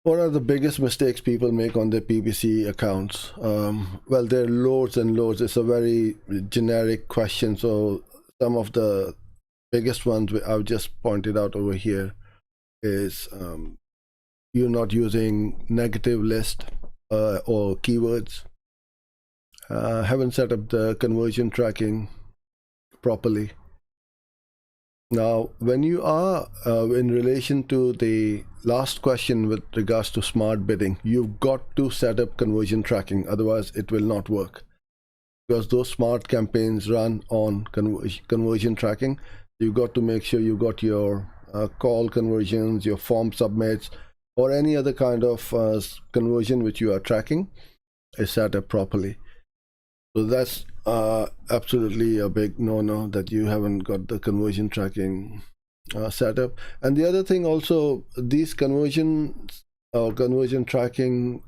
What are the biggest mistakes people make on their PPC accounts? Well, there are loads and loads. It's a very generic question. So some of the biggest ones I've just pointed out over here is you're not using negative list or keywords. Haven't set up the conversion tracking properly. Now, when you are in relation to the last question with regards to smart bidding, you've got to set up conversion tracking, otherwise it will not work, because those smart campaigns run on conversion tracking. You've got to make sure you got your call conversions, your form submits, or any other kind of conversion which you are tracking is set up properly. So that's absolutely a big no-no, that you haven't got the conversion tracking set up. And the other thing also, these conversion tracking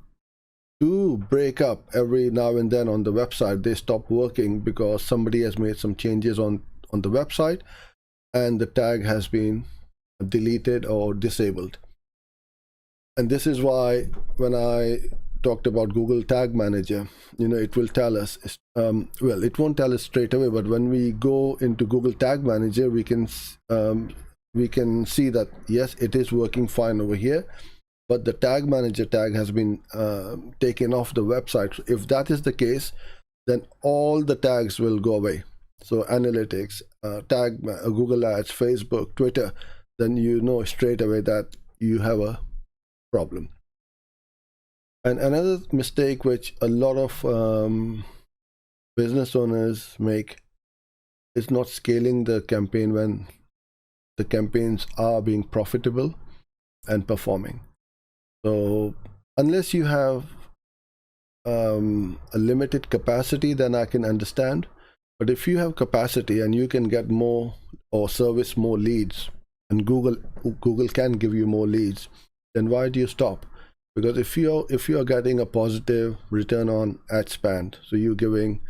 do break up every now and then on the website. They stop working because somebody has made some changes on the website and the tag has been deleted or disabled. And this is why when I talked about Google Tag Manager, it will tell us, well, it won't tell us straight away, but when we go into Google Tag Manager, we can see that yes, it is working fine over here, but the Tag Manager tag has been taken off the website. If that is the case, then all the tags will go away. So analytics, tag, Google Ads, Facebook, Twitter, then you know straight away that you have a problem. And another mistake which a lot of business owners make is not scaling the campaign when the campaigns are being profitable and performing. So unless you have a limited capacity, then I can understand. But if you have capacity and you can get more or service more leads, and Google can give you more leads, then why do you stop? Because if you are getting a positive return on ad spend, so you're giving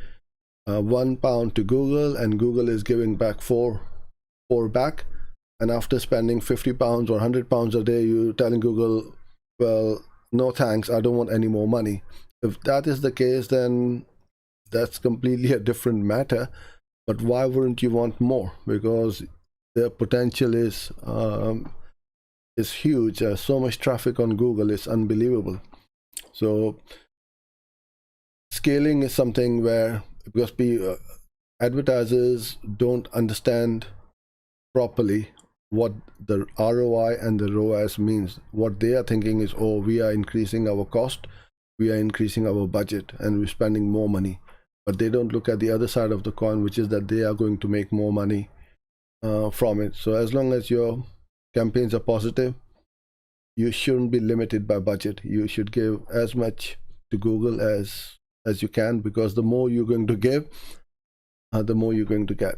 £1 to Google and Google is giving back four back, and after spending £50 or £100 a day, you're telling Google, well, no thanks, I don't want any more money. If that is the case, then that's completely a different matter. But why wouldn't you want more? Because the potential is huge. So much traffic on Google is unbelievable. So scaling is something where, because advertisers don't understand properly what the ROI and the ROAS means. What they are thinking is, oh, we are increasing our cost, we are increasing our budget, and we're spending more money. But they don't look at the other side of the coin, which is that they are going to make more money from it. So as long as your campaigns are positive, you shouldn't be limited by budget. You should give as much to Google as you can, because the more you're going to give, the more you're going to get.